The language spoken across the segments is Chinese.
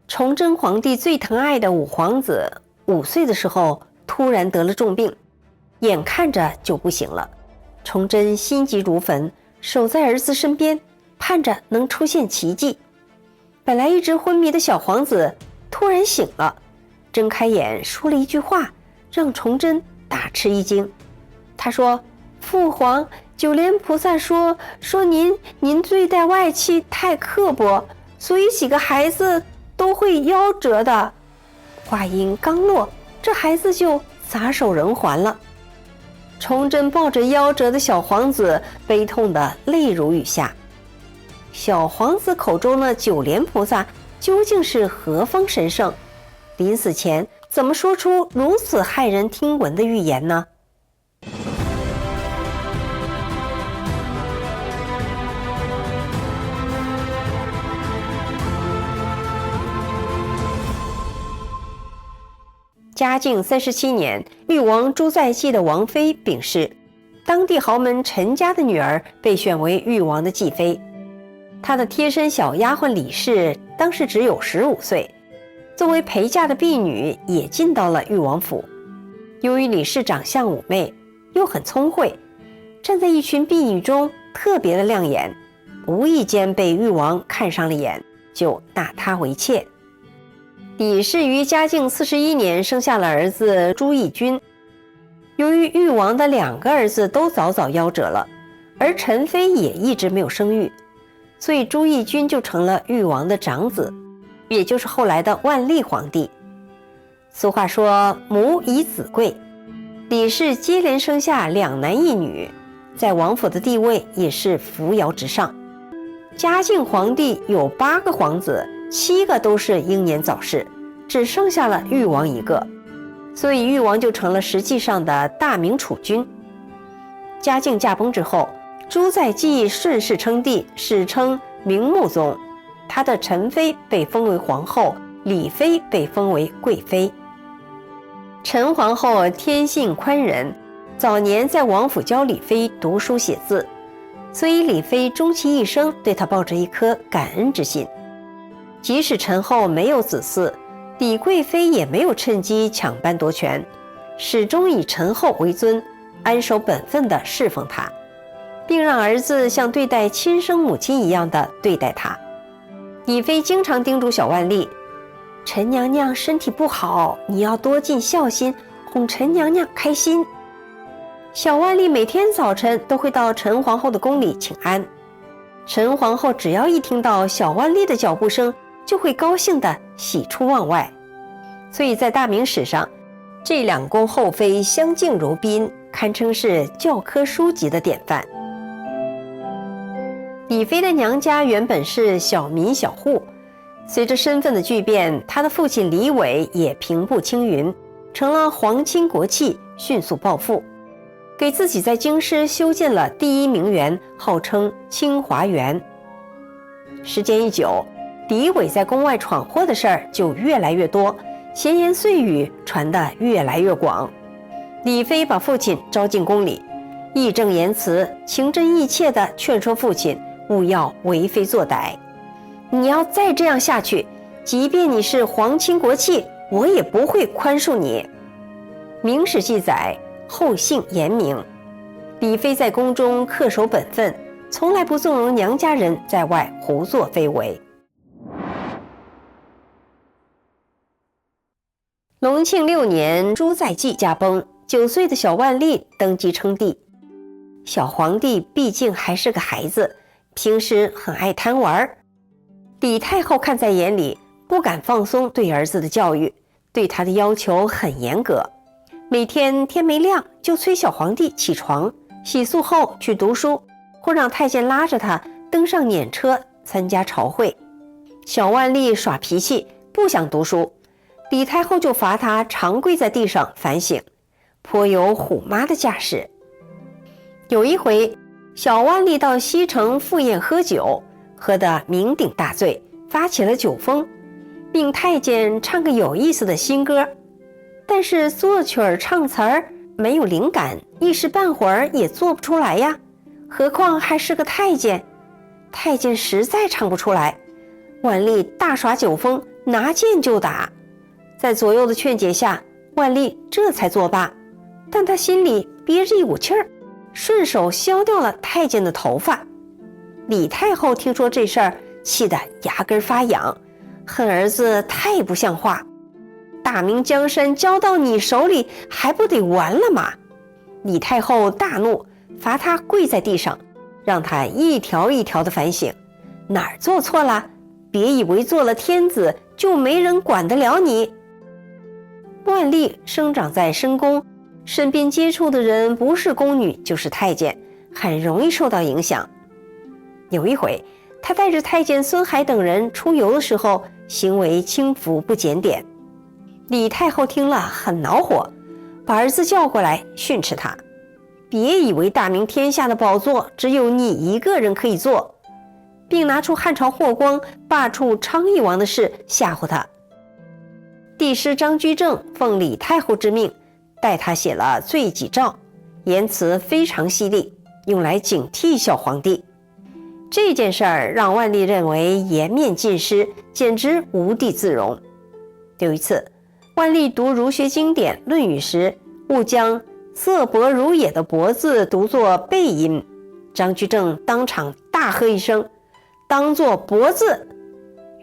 崇祯皇帝最疼爱的五皇子5岁的时候突然得了重病，眼看着就不行了。崇祯心急如焚，守在儿子身边，盼着能出现奇迹。本来一直昏迷的小皇子突然醒了，睁开眼说了一句话，让崇祯大吃一惊。他说：父皇，九莲菩萨说您对待外戚太刻薄，所以几个孩子都会夭折的。话音刚落，这孩子就撒手人寰了。崇祯抱着夭折的小皇子，悲痛的泪如雨下。小皇子口中的九莲菩萨究竟是何方神圣？临死前怎么说出如此骇人听闻的预言呢？嘉靖37年，誉王朱在济的王妃病逝，当地豪门陈家的女儿被选为誉王的继妃。她的贴身小丫鬟李氏当时只有15岁，作为陪嫁的婢女也进到了誉王府。由于李氏长相妩媚，又很聪慧，站在一群婢女中特别的亮眼，无意间被誉王看上了眼，就纳她为妾。李氏于嘉靖41年生下了儿子朱翊钧。由于誉王的2个儿子都早早夭折了，而陈妃也一直没有生育，所以朱翊钧就成了誉王的长子，也就是后来的万历皇帝。俗话说母以子贵，李氏接连生下2男1女，在王府的地位也是扶摇直上。嘉靖皇帝有8个皇子，7个都是英年早逝，只剩下了誉王1个，所以誉王就成了实际上的大明储君。嘉靖驾崩之后，朱在济顺势称帝，史称明穆宗。他的陈妃被封为皇后，李妃被封为贵妃。陈皇后天性宽仁，早年在王府教李妃读书写字，所以李妃终其一生对她抱着一颗感恩之心。即使陈后没有子嗣，李贵妃也没有趁机抢班夺权，始终以陈后为尊，安守本分地侍奉她，并让儿子像对待亲生母亲一样的对待她。李妃经常叮嘱小万历，陈娘娘身体不好，你要多尽孝心，哄陈娘娘开心。小万历每天早晨都会到陈皇后的宫里请安，陈皇后只要一听到小万历的脚步声，就会高兴地喜出望外。所以在大明史上，这2宫后妃相敬如宾，堪称是教科书级的典范。李妃的娘家原本是小民小户，随着身份的巨变，她的父亲李伟也平步青云，成了皇亲国戚，迅速暴富，给自己在京师修建了第1名园，号称清华园。时间一久，李伟在宫外闯祸的事儿就越来越多，闲言碎语传得越来越广。李妃把父亲招进宫里，义正言辞、情真意切地劝说父亲勿要为非作歹。你要再这样下去，即便你是皇亲国戚，我也不会宽恕你。明史记载，后姓严明，李妃在宫中恪守本分，从来不纵容娘家人在外胡作非为。隆庆6年，朱在济驾崩，9岁的小万历登基称帝。小皇帝毕竟还是个孩子，平时很爱贪玩，李太后看在眼里，不敢放松对儿子的教育，对他的要求很严格。每天天没亮就催小皇帝起床，洗漱后去读书，或让太监拉着他登上辇车参加朝会。小万历耍脾气，不想读书，李太后就罚他长跪在地上反省，颇有虎妈的架势。有一回，小万历到西城赴宴喝酒，喝得酩酊大醉，发起了酒疯，命太监唱个有意思的新歌，但是作曲儿唱词儿没有灵感，一时半会儿也做不出来呀，何况还是个太监，太监实在唱不出来。万历大耍酒疯，拿剑就打。在左右的劝解下，万历这才作罢，但他心里憋着一股气儿，顺手削掉了太监的头发。李太后听说这事儿，气得牙根发痒，恨儿子太不像话，大明江山交到你手里，还不得完了吗？李太后大怒，罚他跪在地上，让他一条一条的反省，哪儿做错了？别以为做了天子就没人管得了你。万历生长在深宫，身边接触的人不是宫女就是太监，很容易受到影响。有一回，他带着太监孙海等人出游的时候，行为轻浮不检点。李太后听了很恼火，把儿子叫过来训斥他，别以为大明天下的宝座只有你一个人可以坐，并拿出汉朝霍光罢黜昌邑王的事吓唬他。帝师张居正奉李太后之命，代他写了罪己诏，言辞非常犀利，用来警惕小皇帝。这件事儿让万历认为颜面尽失，简直无地自容。有一次，万历读儒学经典《论语》时，误将色薄如也的薄字读作背音，张居正当场大喝一声，当作薄字。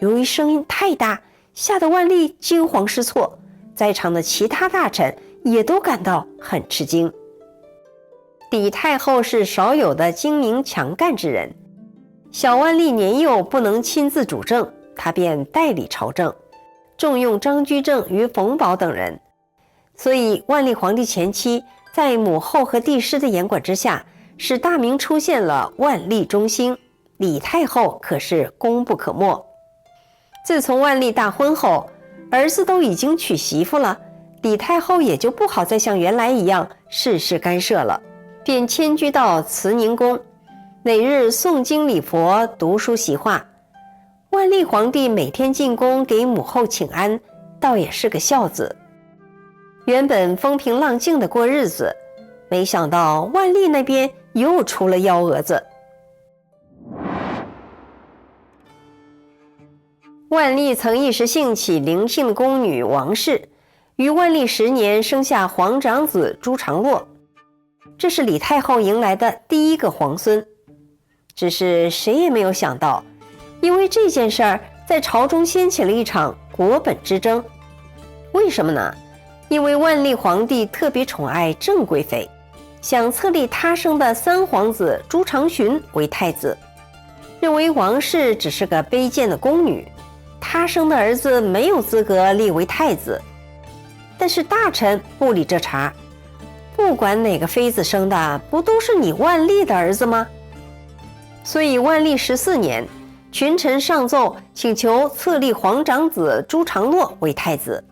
由于声音太大，吓得万历惊慌失措，在场的其他大臣也都感到很吃惊。李太后是少有的精明强干之人，小万历年幼不能亲自主政，他便代理朝政，重用张居正与冯保等人。所以万历皇帝前期在母后和帝师的严管之下，使大明出现了万历中兴，李太后可是功不可没。自从万历大婚后，儿子都已经娶媳妇了，李太后也就不好再像原来一样事事干涉了，便迁居到慈宁宫，每日诵经礼佛，读书习画。万历皇帝每天进宫给母后请安，倒也是个孝子。原本风平浪静的过日子，没想到万历那边又出了幺蛾子。万历曾一时兴起灵性的宫女王氏，于万历10年生下皇长子朱常洛，这是李太后迎来的第一个皇孙。只是谁也没有想到，因为这件事儿在朝中掀起了一场国本之争。为什么呢？因为万历皇帝特别宠爱郑贵妃，想册立他生的三皇子朱常洵为太子，认为王氏只是个卑贱的宫女，他生的儿子没有资格立为太子。但是大臣不理这茬，不管哪个妃子生的，不都是你万历的儿子吗？所以万历14年，群臣上奏请求册立皇长子朱常洛为太子。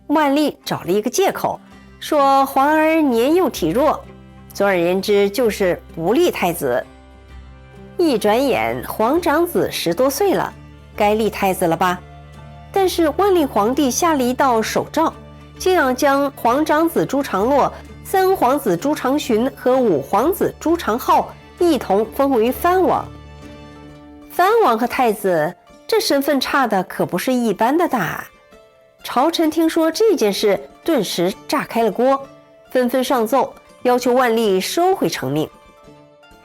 万历找了一个借口，说皇儿年幼体弱，总而言之就是不立太子。一转眼皇长子10多岁了，该立太子了吧？但是万历皇帝下了一道手诏，竟要将皇长子朱常洛、三皇子朱常洵和五皇子朱常浩一同封为藩王。藩王和太子这身份差的可不是一般的大。朝臣听说这件事，顿时炸开了锅，纷纷上奏要求万历收回成命。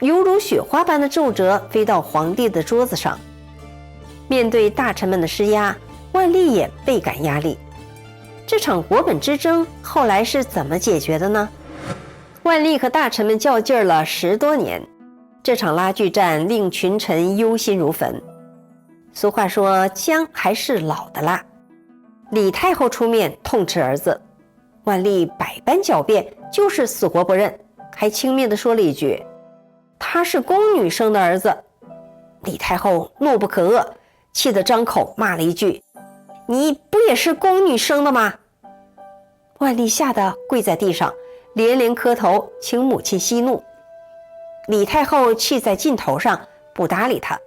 犹如雪花般的奏折飞到皇帝的桌子上。面对大臣们的施压，万历也倍感压力。这场国本之争后来是怎么解决的呢？万历和大臣们较劲了10多年，这场拉锯战令群臣忧心如焚。俗话说，姜还是老的辣。李太后出面痛斥儿子，万历百般狡辩，就是死活不认，还轻蔑地说了一句：“他是宫女生的儿子。”李太后怒不可遏，气得张口骂了一句：“你不也是宫女生的吗？”万历吓得跪在地上，连连磕头请母亲息怒。李太后气在劲头上，不搭理他，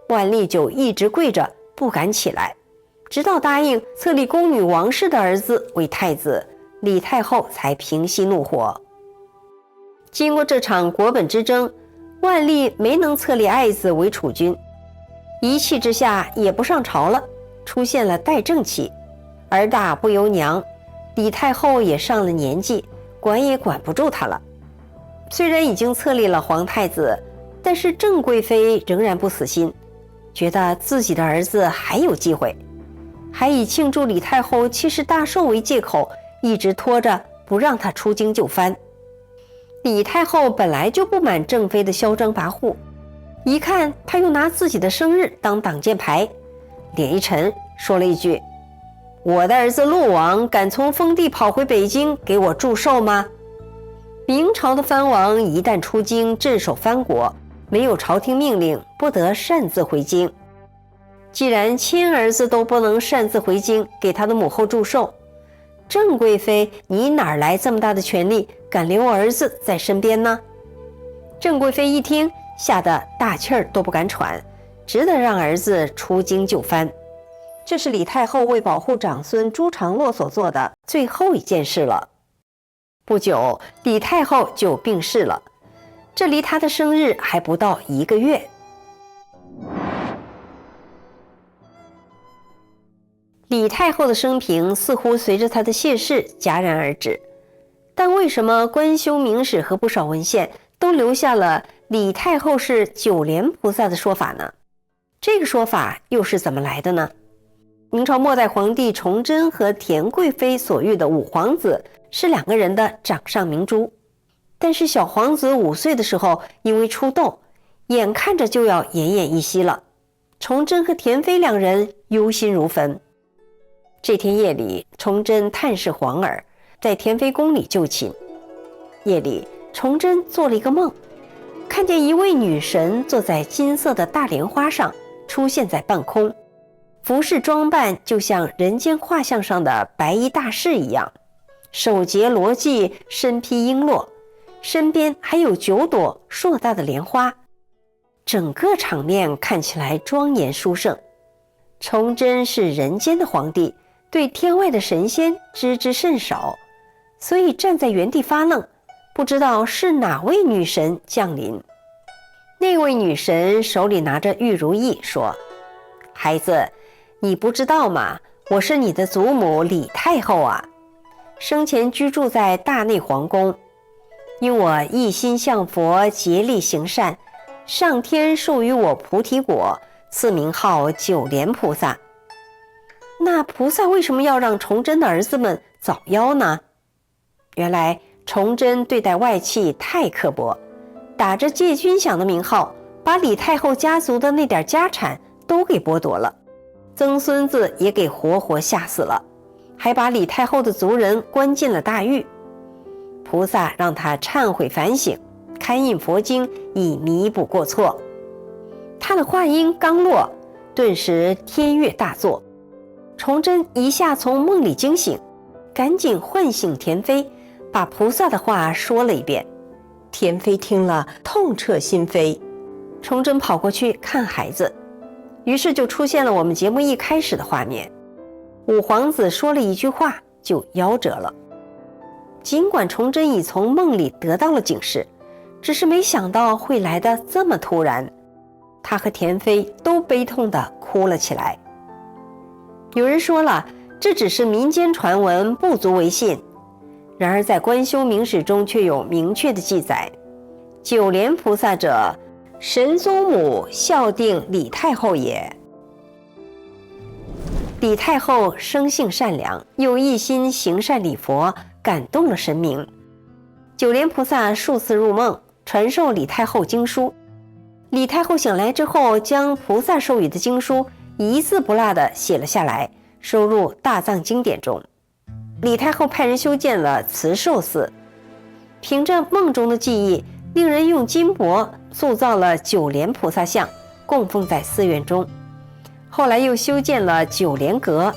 万历就一直跪着不敢起来，直到答应册立宫女王氏的儿子为太子，李太后才平息怒火。经过这场国本之争，万历没能册立爱子为储君，一气之下也不上朝了，出现了带正气，儿大不由娘，李太后也上了年纪，管也管不住她了。虽然已经册立了皇太子，但是郑贵妃仍然不死心，觉得自己的儿子还有机会，还以庆祝李太后70大寿为借口，一直拖着不让她出京就藩。李太后本来就不满郑妃的嚣张跋扈，一看她又拿自己的生日当挡箭牌，脸一沉，说了一句：我的儿子陆王敢从封地跑回北京给我祝寿吗？明朝的藩王一旦出京镇守藩国，没有朝廷命令，不得擅自回京。既然亲儿子都不能擅自回京给他的母后祝寿，郑贵妃你哪来这么大的权力，敢留儿子在身边呢？郑贵妃一听，吓得大气儿都不敢喘，只得让儿子出京就藩。这是李太后为保护长孙朱常洛所做的最后一件事了。不久，李太后就病逝了，这离她的生日还不到1个月。李太后的生平似乎随着她的谢世戛然而止，但为什么官修明史和不少文献都留下了李太后是九莲菩萨的说法呢？这个说法又是怎么来的呢？明朝末代皇帝崇祯和田贵妃所育的五皇子是2个人的掌上明珠，但是小皇子5岁的时候因为出痘，眼看着就要奄奄一息了，崇祯和田妃2人忧心如焚。这天夜里，崇祯探视皇儿，在田妃宫里就寝。夜里，崇祯做了一个梦，看见一位女神坐在金色的大莲花上，出现在半空，服饰装扮就像人间画像上的白衣大士一样，手结罗髻，身披璎珞，身边还有9朵硕大的莲花，整个场面看起来庄严殊胜。崇祯是人间的皇帝，对天外的神仙知之甚少，所以站在原地发愣，不知道是哪位女神降临。那位女神手里拿着玉如意，说：孩子，你不知道吗？我是你的祖母李太后啊，生前居住在大内皇宫，因我一心向佛，竭力行善，上天授予我菩提果，赐名号九莲菩萨。那菩萨为什么要让崇祯的儿子们早夭呢？原来崇祯对待外戚太刻薄，打着借军饷的名号，把李太后家族的那点家产都给剥夺了，曾孙子也给活活吓死了，还把李太后的族人关进了大狱。菩萨让他忏悔反省，刊印佛经，以弥补过错。他的话音刚落，顿时天乐大作。崇祯一下从梦里惊醒，赶紧唤醒田妃，把菩萨的话说了一遍。田妃听了痛彻心扉。崇祯跑过去看孩子，于是就出现了我们节目一开始的画面。五皇子说了一句话就夭折了。尽管崇祯已从梦里得到了警示，只是没想到会来得这么突然，他和田妃都悲痛地哭了起来。有人说了，这只是民间传闻，不足为信。然而在官修明史中却有明确的记载，九莲菩萨者，神宗母孝定李太后也。李太后生性善良，又一心行善礼佛，感动了神明。九莲菩萨数次入梦，传授李太后经书。李太后醒来之后，将菩萨授予的经书一字不落地写了下来，收入大藏经典中。李太后派人修建了慈寿寺，凭着梦中的记忆，令人用金箔塑造了九莲菩萨像，供奉在寺院中。后来又修建了九莲阁，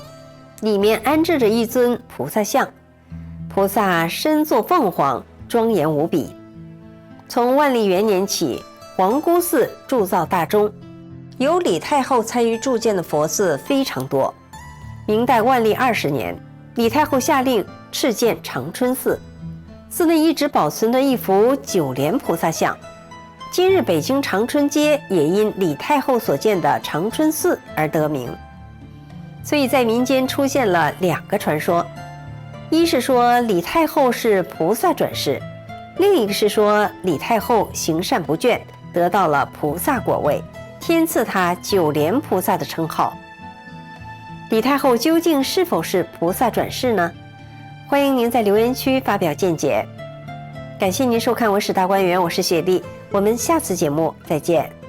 里面安置着一尊菩萨像，菩萨身坐凤凰，庄严无比。从万历元年起，皇姑寺铸造大中，由李太后参与铸建的佛寺非常多。明代万历20年，李太后下令敕建长春寺，寺内一直保存着一幅九莲菩萨像。今日北京长春街也因李太后所建的长春寺而得名。所以在民间出现了2个传说，一是说李太后是菩萨转世，另一个是说李太后行善不倦，得到了菩萨果位，天赐她9莲菩萨的称号。李太后究竟是否是菩萨转世呢？欢迎您在留言区发表见解。感谢您收看《文史大观园》，我是雪莉，我们下次节目再见。